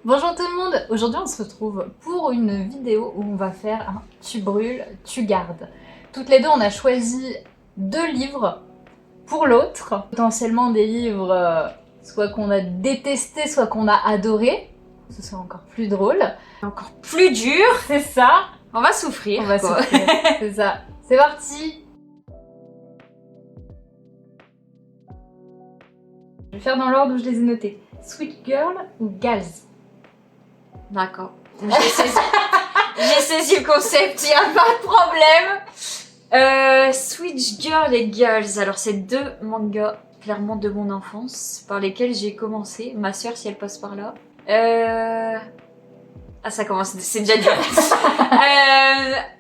Bonjour tout le monde. Aujourd'hui on se retrouve pour une vidéo où on va faire un tu brûles, tu gardes. Toutes les deux on a choisi 2 livres pour l'autre. Potentiellement des livres soit qu'on a détesté, soit qu'on a adoré. Ce sera encore plus drôle. Encore plus dur, C'est ça. on va souffrir. On va quoi. souffrir. C'est ça. C'est parti. Je vais faire dans l'ordre où je les ai notés. Sweet Girl ou Gals? D'accord. J'ai saisi le concept, il a pas de problème. Switch Girl et Girls. Alors, c'est 2 mangas, clairement de mon enfance, par lesquels j'ai commencé. Ma sœur, si elle passe par là. Ah, ça commence, c'est déjà dur.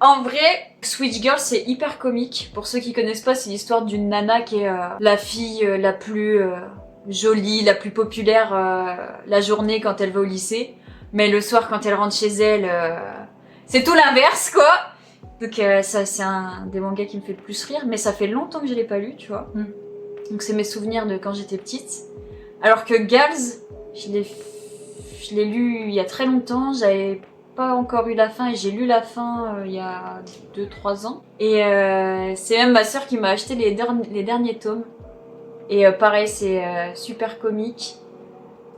En vrai, Switch Girl, c'est hyper comique. Pour ceux qui connaissent pas, c'est l'histoire d'une nana qui est la fille la plus jolie, la plus populaire la journée quand elle va au lycée. Mais le soir, quand elle rentre chez elle, c'est tout l'inverse, quoi. Donc ça, c'est un des mangas qui me fait le plus rire. Mais ça fait longtemps que je l'ai pas lu, tu vois. Donc c'est mes souvenirs de quand j'étais petite. Alors que Gals, je l'ai lu il y a très longtemps. J'avais pas encore eu la fin et j'ai lu la fin il y a 2-3 ans. Et c'est même ma sœur qui m'a acheté les derniers tomes. Et pareil, c'est super comique.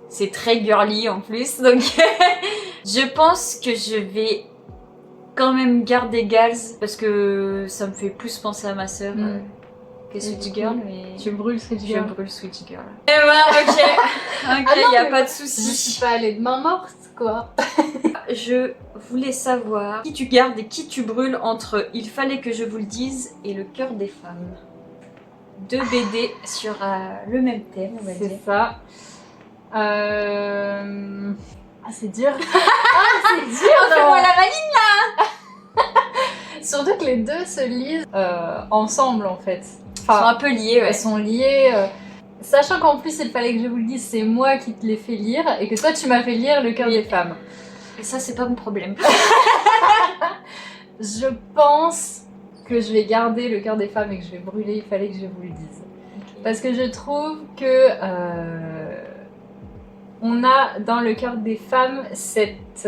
C'est très girly en plus, donc je pense que je vais quand même garder Gals parce que ça me fait plus penser à ma sœur que Switch Girl, mais Tu brûles Sweet je Girl. brûle Switch Girl. Et ouais, ok, Ah non, y a mais pas de Je souci. suis pas allée de main morte, quoi. Je voulais savoir qui tu gardes et qui tu brûles entre Il fallait que je vous le dise et Le cœur des femmes. 2 BD sur le même thème, on va dire. C'est ça. Ah, c'est dur. Ah, c'est dur. Fais-moi la maline. Surtout que les deux se lisent ensemble, en fait. Ils sont un peu liés, ouais. Elles sont liées. Sachant qu'en plus, il fallait que je vous le dise, c'est moi qui te l'ai fait lire et que toi, tu m'as fait lire Le cœur Oui. des femmes. Et ça, c'est pas mon problème. Je pense que je vais garder Le cœur des femmes et que je vais brûler Il fallait que je vous le dise. Parce que je trouve que on a dans Le cœur des femmes cette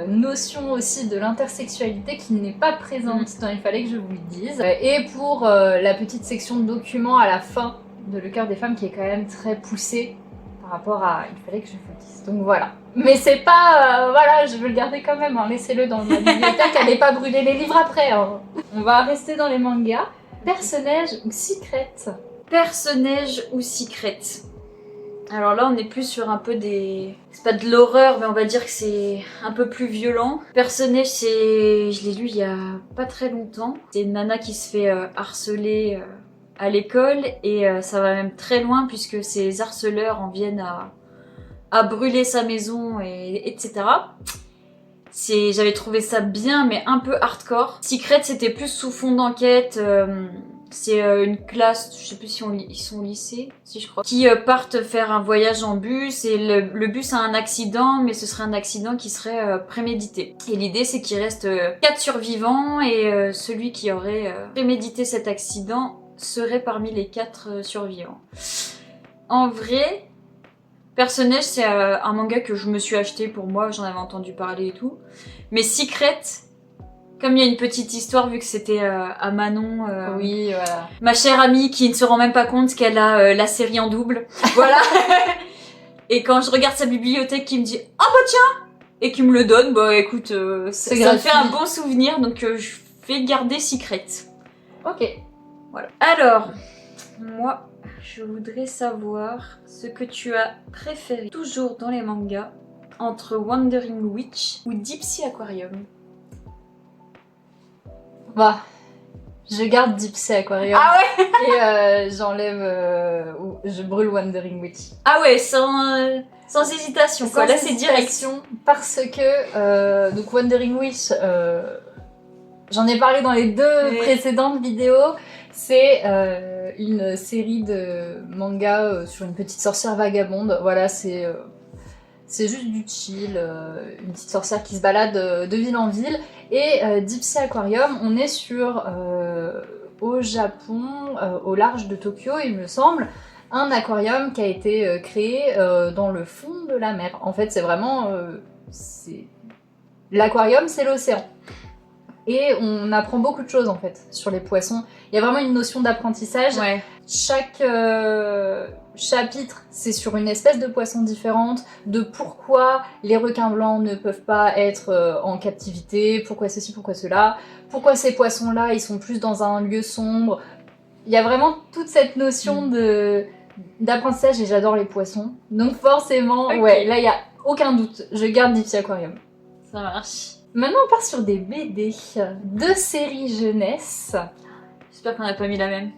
notion aussi de l'intersexualité qui n'est pas présente dans Il fallait que je vous le dise. Et pour la petite section de documents à la fin de Le cœur des femmes qui est quand même très poussée par rapport à Il fallait que je vous le dise. Donc voilà. Mais c'est pas... voilà, je veux le garder quand même. Hein. Laissez-le dans ma bibliothèque, allez pas brûler les livres après. Hein. On va rester dans les mangas. Personnage ou secret? Personnage ou secret? Alors là, on est plus sur un peu des... C'est pas de l'horreur, mais on va dire que c'est un peu plus violent. Personnage, c'est... Je l'ai lu il y a pas très longtemps. C'est une nana qui se fait harceler à l'école et ça va même très loin puisque ses harceleurs en viennent à brûler sa maison, etc. J'avais trouvé ça bien, mais un peu hardcore. Secret, c'était plus sous fond d'enquête. C'est une classe, je sais plus si ils sont au lycée, si je crois, qui partent faire un voyage en bus et le bus a un accident, mais ce serait un accident qui serait prémédité. Et l'idée, c'est qu'il reste 4 survivants et celui qui aurait prémédité cet accident serait parmi les 4 survivants. En vrai, personnage, c'est un manga que je me suis acheté pour moi, j'en avais entendu parler et tout. Mais Secret, comme il y a une petite histoire, vu que c'était à Manon, Oui, voilà. ma chère amie qui ne se rend même pas compte qu'elle a la série en double. Voilà. Et quand je regarde sa bibliothèque qui me dit « Ah bah tiens !» et qui me le donne, bah écoute, ça me fait un bon souvenir, donc je vais garder Secret. Ok. Voilà. Alors, moi, je voudrais savoir ce que tu as préféré, toujours dans les mangas, entre Wandering Witch ou Deep Sea Aquarium. Bah, je garde Deep Sea Aquarium. Ah ouais. Et j'enlève... ou je brûle Wandering Witch. Ah ouais, sans hésitation, quoi. Là, c'est direct. Parce que, donc Wandering Witch, j'en ai parlé dans les 2 précédentes vidéos, c'est une série de mangas sur une petite sorcière vagabonde. Voilà, c'est juste du chill, une petite sorcière qui se balade de ville en ville. Et Deep Sea Aquarium, on est au Japon, au large de Tokyo, il me semble. un aquarium qui a été créé dans le fond de la mer. En fait, c'est vraiment... L'aquarium, c'est l'océan. Et on apprend beaucoup de choses en fait sur les poissons. Il y a vraiment une notion d'apprentissage. Ouais. Chaque chapitre, c'est sur une espèce de poisson différente, de pourquoi les requins blancs ne peuvent pas être en captivité, pourquoi ceci, pourquoi cela, pourquoi ces poissons-là, ils sont plus dans un lieu sombre. Il y a vraiment toute cette notion d'apprentissage et j'adore les poissons. Donc forcément, ouais, là il y a aucun doute, je garde Deepsea Aquarium. Ça marche. Maintenant, on part sur des BD, 2 séries jeunesse. J'espère qu'on n'a pas mis la même.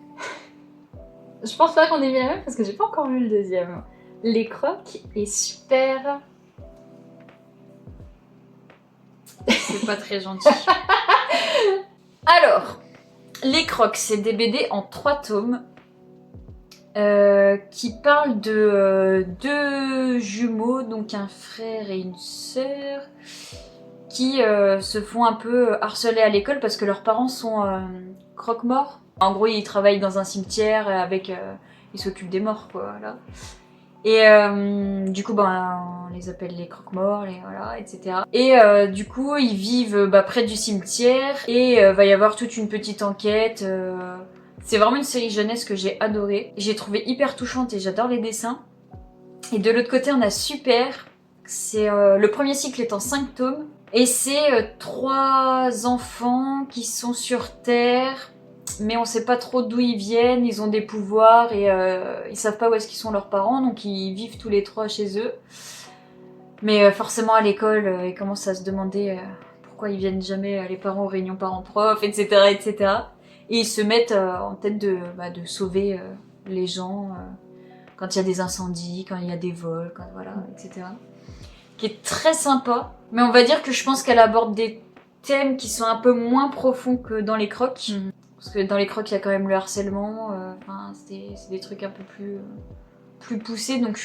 Je pense pas qu'on ait mis la même parce que j'ai pas encore lu le deuxième. Les Crocs est super. C'est pas très gentil. Alors, Les Crocs, c'est des BD en 3 tomes qui parlent de 2 jumeaux, donc un frère et une sœur, qui se font un peu harceler à l'école parce que leurs parents sont croque-morts. En gros, ils travaillent dans un cimetière avec... ils s'occupent des morts, quoi, voilà. Et du coup, on les appelle les croque-morts, voilà, etc. Et du coup, ils vivent près du cimetière et va y avoir toute une petite enquête. C'est vraiment une série jeunesse que j'ai adorée. J'ai trouvé hyper touchante et j'adore les dessins. Et de l'autre côté, on a Super. C'est le premier cycle est en 5 tomes. Et c'est 3 enfants qui sont sur Terre, mais on sait pas trop d'où ils viennent, ils ont des pouvoirs et ils savent pas où est-ce qu'ils sont leurs parents, donc ils vivent tous les 3 chez eux. Mais forcément à l'école, ils commencent à se demander pourquoi ils viennent jamais les parents aux réunions parents-prof, etc., etc. Et ils se mettent en tête de sauver les gens quand il y a des incendies, quand il y a des vols, quand, voilà, etc. Qui est très sympa, mais on va dire que je pense qu'elle aborde des thèmes qui sont un peu moins profonds que dans les Crocs. Parce que dans les Crocs, il y a quand même le harcèlement, c'est des trucs un peu plus poussés, donc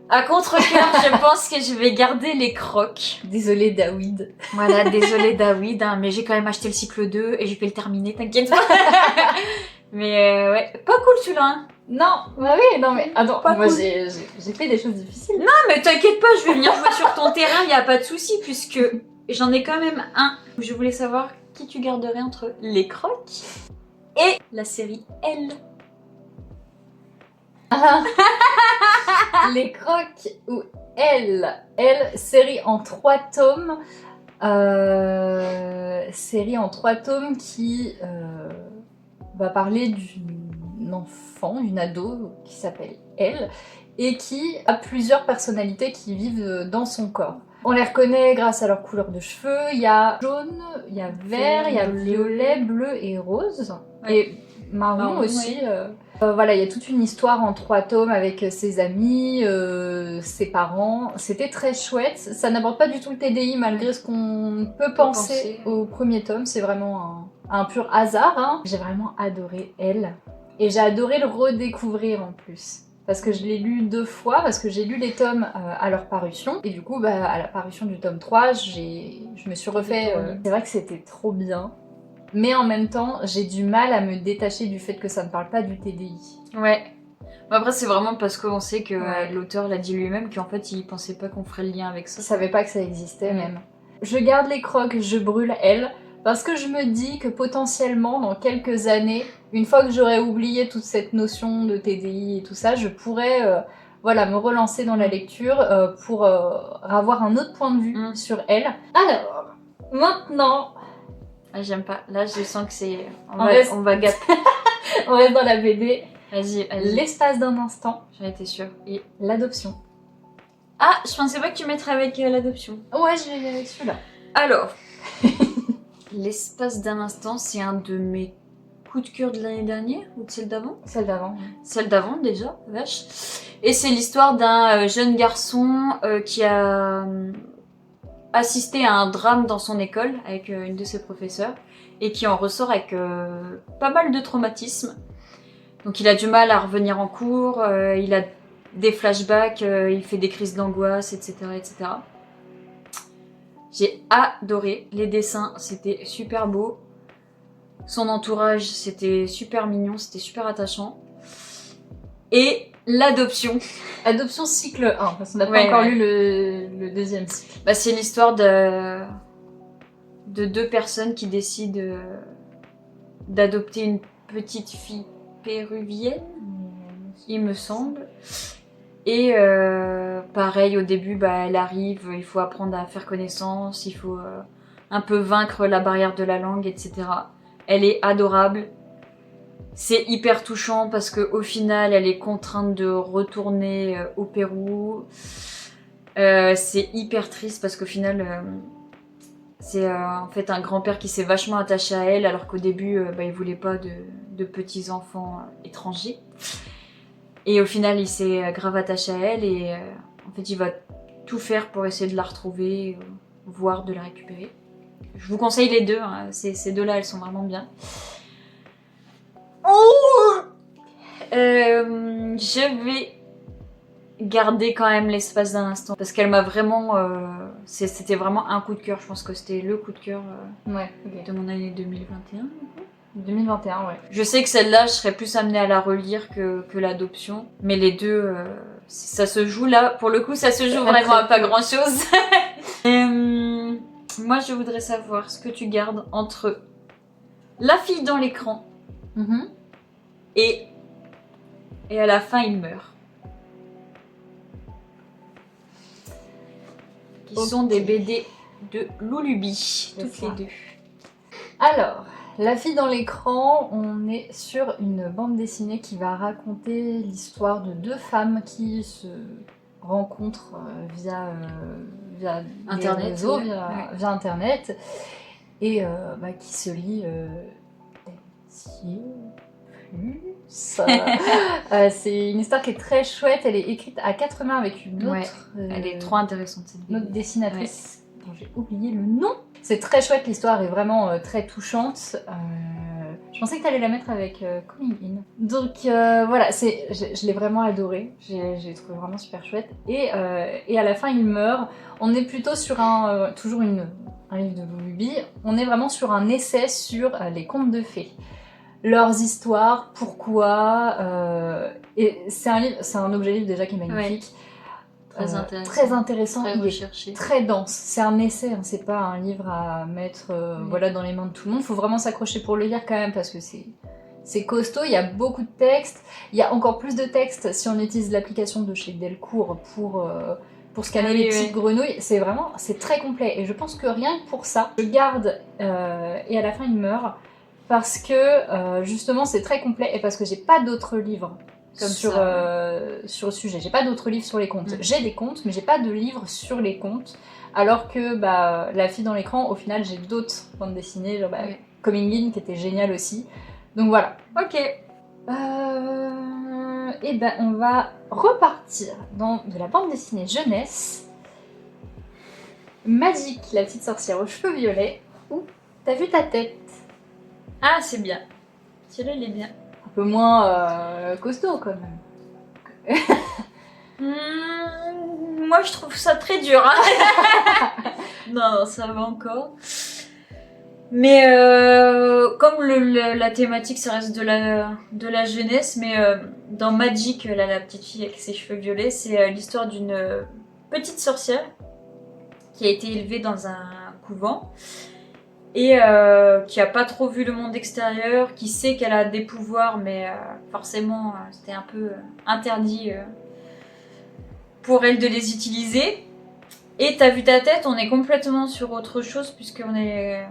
à contre-cœur, je pense que je vais garder les Crocs. Désolée David. Voilà, désolée David, hein, mais j'ai quand même acheté le cycle 2 et je vais le terminer, t'inquiète pas. Mais ouais, pas cool celui-là, hein. Non, bah oui, non mais attends, Pas moi cool. j'ai fait des choses difficiles. Non mais t'inquiète pas, je vais venir jouer sur ton terrain, y a pas de souci, puisque j'en ai quand même un. Je voulais savoir qui tu garderais entre les Crocs et la série Elle. Les Crocs ou Elle, série en 3 tomes. Série en 3 tomes qui va parler d'une enfant, d'une ado qui s'appelle Elle et qui a plusieurs personnalités qui vivent dans son corps. On les reconnaît grâce à leur couleur de cheveux. Il y a jaune, il y a vert, il y a violet, bleu et rose. Ouais. Et marron aussi. Ouais. Voilà, il y a toute une histoire en 3 tomes avec ses amis, ses parents. C'était très chouette. Ça n'aborde pas du tout le TDI malgré ce qu'on peut penser au premier tome. C'est vraiment un pur hasard. Hein. J'ai vraiment adoré Elle. Et j'ai adoré le redécouvrir en plus. Parce que je l'ai lu 2 fois, parce que j'ai lu les tomes à leur parution. Et du coup, à la parution du tome 3, je me suis refait... c'est vrai que c'était trop bien. Mais en même temps, j'ai du mal à me détacher du fait que ça ne parle pas du TDI. Ouais. Mais après, c'est vraiment parce qu'on sait que l'auteur l'a dit lui-même qu'en fait, il pensait pas qu'on ferait le lien avec ça. Je savais pas que ça existait même. Je garde les Crocs, je brûle Elle, parce que je me dis que potentiellement, dans quelques années, une fois que j'aurai oublié toute cette notion de TDI et tout ça, je pourrais me relancer dans la lecture pour avoir un autre point de vue sur Elle. Alors, maintenant... Ah, j'aime pas. Là, je sens que c'est... On va gâter. On reste dans la BD. Vas-y. L'espace d'un instant. J'en étais sûre. Et l'adoption. Ah, je pensais pas que tu mettrais avec l'adoption. Ouais, je vais avec celui-là. Alors, l'espace d'un instant, c'est un de mes coups de cœur de l'année dernière ou de celle d'avant ? Celle d'avant. Celle d'avant déjà, vache. Et c'est l'histoire d'un jeune garçon qui a assisté à un drame dans son école avec une de ses professeurs et qui en ressort avec pas mal de traumatismes. Donc il a du mal à revenir en cours, il a des flashbacks, il fait des crises d'angoisse, etc., etc. J'ai adoré. Les dessins, c'était super beau. Son entourage, c'était super mignon, c'était super attachant. Et L'adoption. Adoption cycle 1, parce qu'on n'a pas Ouais, encore ouais. lu le deuxième cycle. Bah, c'est l'histoire de deux personnes qui décident d'adopter une petite fille péruvienne, il me semble. Et pareil, au début, bah, elle arrive, il faut apprendre à faire connaissance, il faut un peu vaincre la barrière de la langue, etc. Elle est adorable. C'est hyper touchant parce qu'au final, elle est contrainte de retourner au Pérou. C'est hyper triste parce qu'au final, c'est en fait un grand-père qui s'est vachement attaché à elle alors qu'au début, bah, il voulait pas de petits-enfants étrangers. Et au final, il s'est grave attaché à elle et en fait, il va tout faire pour essayer de la retrouver, voire de la récupérer. Je vous conseille les deux, hein. Ces deux-là, elles sont vraiment bien. Je vais garder quand même l'espace d'un instant parce qu'elle m'a vraiment... c'était vraiment un coup de cœur. Je pense que c'était le coup de cœur Ouais, ok. de mon année 2021. 2021, ouais. Je sais que celle-là, je serais plus amenée à la relire que l'adoption. Mais les deux, ça se joue là. Pour le coup, ça se joue vraiment à pas grand-chose. Moi, je voudrais savoir ce que tu gardes entre la fille dans l'écran et à la fin, il meurt. Qui sont des BD de Loulubi, toutes les deux. Alors, La fille dans l'écran, on est sur une bande dessinée qui va raconter l'histoire de deux femmes qui se rencontrent via Internet, les réseaux, ouais. via Internet, et qui se lient c'est une histoire qui est très chouette, elle est écrite à 4 mains avec une autre, elle est trop intéressante cette une autre dessinatrice dont j'ai oublié le nom. C'est très chouette, l'histoire est vraiment très touchante. Je pensais que tu allais la mettre avec Coming In. Donc voilà, je l'ai vraiment adorée, j'ai trouvé vraiment super chouette. Et à la fin, il meurt. On est plutôt sur toujours un livre de Loulubi, on est vraiment sur un essai sur les contes de fées. Leurs histoires, pourquoi. Et c'est un objet livre déjà qui est magnifique. Très intéressant, très recherché, très dense. C'est un essai, hein, c'est pas un livre à mettre dans les mains de tout le monde. Faut vraiment s'accrocher pour le lire quand même parce que c'est costaud. Il y a beaucoup de textes. Il y a encore plus de textes si on utilise l'application de chez Delcourt pour scanner les petites grenouilles. C'est très complet et je pense que rien que pour ça, je garde et à la fin il meurt parce que justement c'est très complet et parce que j'ai pas d'autres livres. Sur le sujet. J'ai pas d'autres livres sur les contes. J'ai des contes, mais j'ai pas de livres sur les contes. Alors que La fille dans l'écran, au final, j'ai d'autres bandes dessinées, genre Coming In, qui était génial aussi. Donc voilà. Ok. Et on va repartir dans de la bande dessinée jeunesse. Magic, la petite sorcière aux cheveux violets. Ou T'as vu ta tête? Ah, c'est bien. Celui-là, il est bien. Un peu moins costaud quand même. Moi je trouve ça très dur. Hein. non, ça va encore. Mais comme la thématique ça reste de la jeunesse, mais dans Magic, là, la petite fille avec ses cheveux violets, c'est l'histoire d'une petite sorcière qui a été élevée dans un couvent. Et qui a pas trop vu le monde extérieur, qui sait qu'elle a des pouvoirs, mais forcément c'était un peu interdit pour elle de les utiliser. Et T'as vu ta tête, on est complètement sur autre chose puisqu'on est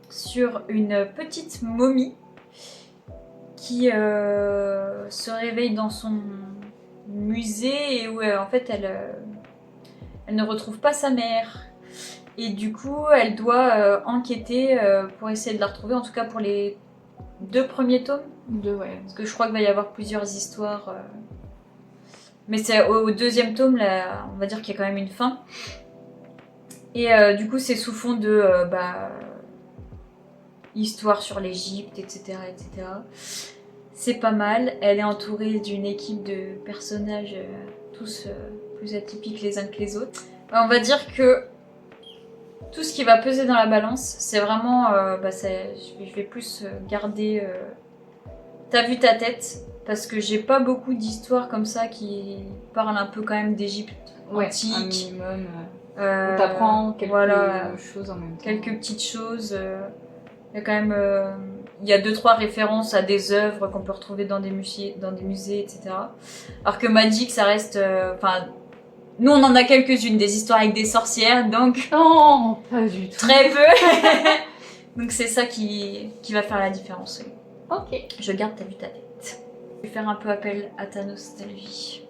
sur une petite momie qui se réveille dans son musée et où en fait elle ne retrouve pas sa mère. Et du coup, elle doit enquêter pour essayer de la retrouver, en tout cas pour les 2 premiers tomes. Parce que je crois qu'il va y avoir plusieurs histoires. Mais c'est au 2e tome, là, on va dire qu'il y a quand même une fin. Et du coup, c'est sous fond de histoire sur l'Égypte, etc., etc. C'est pas mal. Elle est entourée d'une équipe de personnages tous plus atypiques les uns que les autres. On va dire que tout ce qui va peser dans la balance, c'est vraiment... je vais plus garder T'as vu ta tête, parce que j'ai pas beaucoup d'histoires comme ça qui parlent un peu quand même d'Égypte antique. Un minimum. On t'apprend quelques choses en même temps. Quelques petites choses. Il y a quand même il y a 2-3 références à des œuvres qu'on peut retrouver dans des musées, etc. Alors que Magic, ça reste... nous, on en a quelques-unes, des histoires avec des sorcières, donc... Non, pas du tout. Très peu. Donc c'est ça qui va faire la différence. Oui. Ok. Je garde ta vue, ta tête. Je vais faire un peu appel à ta nostalgie.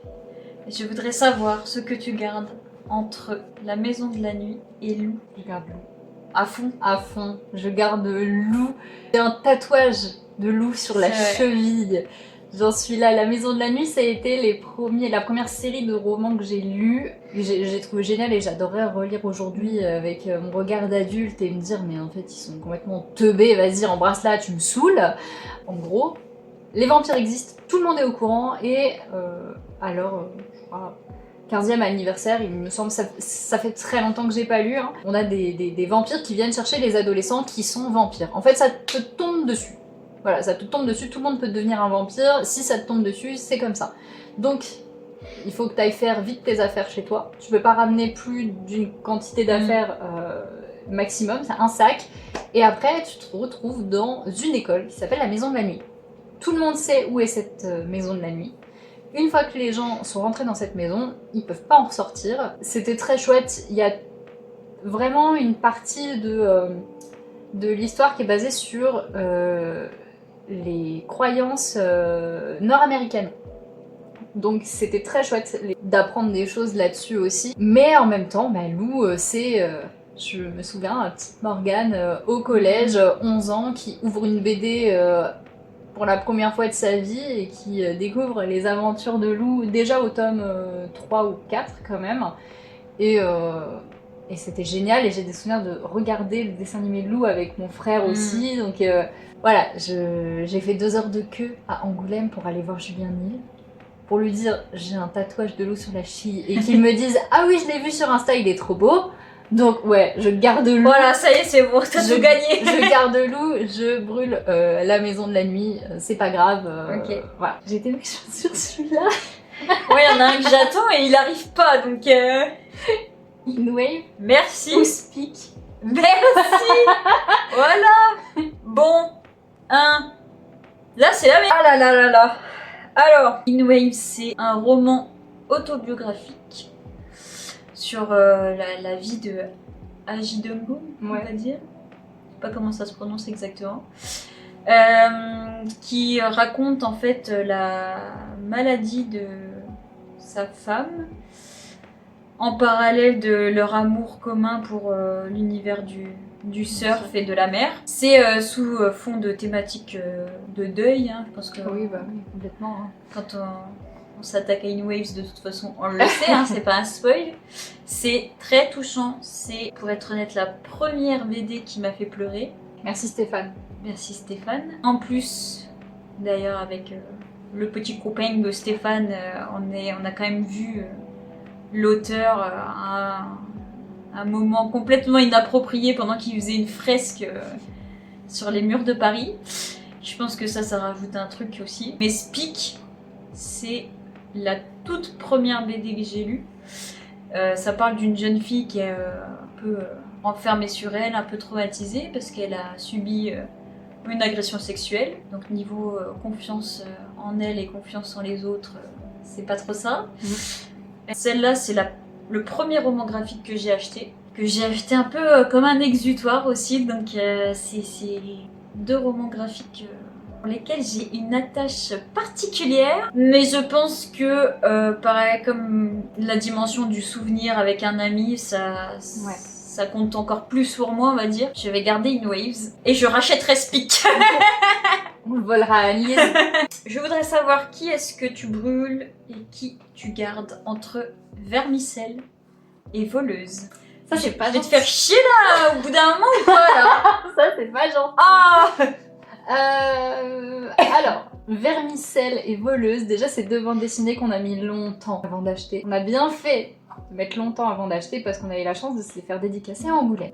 Et je voudrais savoir ce que tu gardes entre la maison de la nuit et Lou. Je garde Lou. À fond. À fond. Je garde Lou. J'ai un tatouage de Lou sur la cheville. J'en suis là. La maison de la nuit, ça a été la première série de romans que j'ai lus. J'ai trouvé génial et j'adorerais relire aujourd'hui avec mon regard d'adulte et me dire mais en fait ils sont complètement teubés, vas-y embrasse-la, tu me saoules. En gros, les vampires existent, tout le monde est au courant et je crois, 15e anniversaire, il me semble, ça fait très longtemps que j'ai pas lu. Hein. On a des vampires qui viennent chercher les adolescents qui sont vampires. En fait, ça te tombe dessus. Voilà, ça te tombe dessus, tout le monde peut devenir un vampire. Si ça te tombe dessus, c'est comme ça. Donc, il faut que tu ailles faire vite tes affaires chez toi. Tu peux pas ramener plus d'une quantité d'affaires maximum, c'est un sac. Et après, tu te retrouves dans une école qui s'appelle la Maison de la Nuit. Tout le monde sait où est cette Maison de la Nuit. Une fois que les gens sont rentrés dans cette maison, ils peuvent pas en ressortir. C'était très chouette. Il y a vraiment une partie de l'histoire qui est basée sur les croyances nord-américaines. Donc c'était très chouette d'apprendre des choses là-dessus aussi. Mais en même temps, Lou, je me souviens, petite Morgane au collège, 11 ans, qui ouvre une BD pour la première fois de sa vie et qui découvre les aventures de Lou déjà au tome 3 ou 4 quand même. Et c'était génial et j'ai des souvenirs de regarder le dessin animé de Lou avec mon frère aussi. Donc voilà, j'ai fait 2 heures de queue à Angoulême pour aller voir Julien Nil. Pour lui dire j'ai un tatouage de Lou sur la cheville et qu'il me dise ah oui je l'ai vu sur Insta, il est trop beau. Donc ouais, je garde Lou. Voilà, ça y est, c'est bon, t'as tout gagné. Je garde Lou, je brûle la maison de la nuit, c'est pas grave. Ok. Voilà. J'étais méchante sur celui-là. Ouais, il y en a un que j'attends et il arrive pas, donc... Inwave. Merci. Ou Speak. Merci. Voilà. Bon. Là, c'est la merde. Ah là là là là. Alors, Inwave, c'est un roman autobiographique sur la vie de Ajidongo, on va dire. Je sais pas comment ça se prononce exactement. Qui raconte en fait la maladie de sa femme en parallèle de leur amour commun pour l'univers du surf et de la mer. C'est sous fond de thématique de deuil, hein, parce que oui, complètement. Hein. Quand on s'attaque à Inwaves, de toute façon, on le sait, hein, c'est pas un spoil. C'est très touchant. C'est, pour être honnête, la première BD qui m'a fait pleurer. Merci Stéphane. Merci Stéphane. En plus, d'ailleurs, avec le petit copain de Stéphane, on a quand même vu l'auteur à un moment complètement inapproprié pendant qu'il faisait une fresque sur les murs de Paris. Je pense que ça rajoute un truc aussi. Mais Speak, c'est la toute première BD que j'ai lue. Ça parle d'une jeune fille qui est un peu enfermée sur elle, un peu traumatisée parce qu'elle a subi une agression sexuelle. Donc niveau confiance en elle et confiance en les autres, c'est pas trop ça. Celle-là, c'est le premier roman graphique que j'ai acheté un peu comme un exutoire aussi. Donc c'est 2 romans graphiques pour lesquels j'ai une attache particulière. Mais je pense que pareil, comme la dimension du souvenir avec un ami, ça compte encore plus pour moi, on va dire. Je vais garder Inwaves et je rachèterai Speak. On le volera à Agnès. Je voudrais savoir qui est-ce que tu brûles et qui tu gardes entre Vermicelle et Voleuse. Ça, c'est pas Je vais te faire chier là, au bout d'un moment ou pas là? Ça, c'est pas gentil. Ah. Alors, Vermicelle et Voleuse, déjà, c'est 2 bandes dessinées qu'on a mis longtemps avant d'acheter. On a bien fait de mettre longtemps avant d'acheter parce qu'on avait la chance de se les faire dédicacer à Angoulême.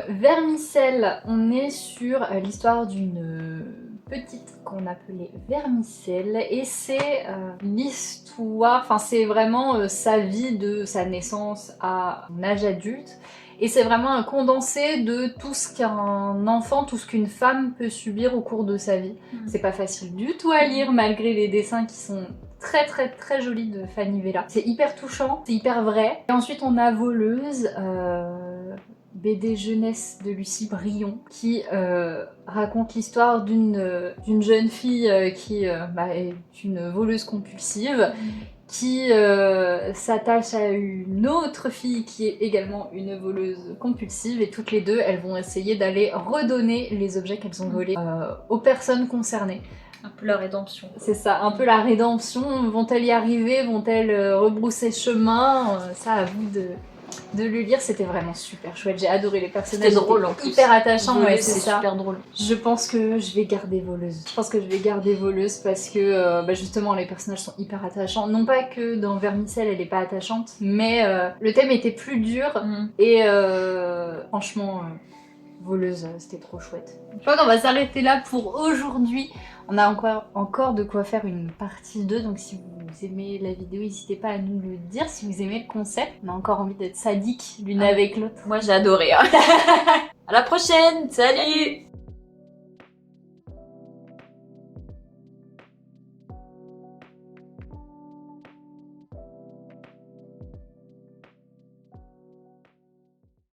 Vermicelle, on est sur l'histoire d'une petite qu'on appelait Vermicelle et c'est l'histoire, enfin c'est vraiment sa vie de sa naissance à un âge adulte. Et c'est vraiment un condensé de tout ce qu'un enfant, tout ce qu'une femme peut subir au cours de sa vie. C'est pas facile du tout à lire malgré les dessins qui sont très jolis de Fanny Vella. C'est hyper touchant, c'est hyper vrai. Et ensuite on a Voleuse, BD jeunesse de Lucie Brion, qui raconte l'histoire d'une jeune fille qui est une voleuse compulsive, qui s'attache à une autre fille qui est également une voleuse compulsive, et toutes les deux elles vont essayer d'aller redonner les objets qu'elles ont volés aux personnes concernées. Un peu la rédemption. C'est ça, un peu la rédemption. Vont-elles y arriver? Vont-elles rebrousser chemin? Ça, à vous de le lire. C'était vraiment super chouette. J'ai adoré les personnages. C'était drôle en plus. Hyper attachant, ouais, c'est ça. super drôle. Je pense que je vais garder Voleuse. Je pense que je vais garder Voleuse parce que justement les personnages sont hyper attachants. Non pas que dans Vermicelle elle est pas attachante, mais le thème était plus dur et franchement Voleuse c'était trop chouette. Je crois qu'on va s'arrêter là pour aujourd'hui. On a encore de quoi faire une partie 2, donc si vous aimez la vidéo, n'hésitez pas à nous le dire. Si vous aimez le concept, on a encore envie d'être sadiques l'une avec l'autre. Moi j'ai adoré. Hein. À la prochaine, salut.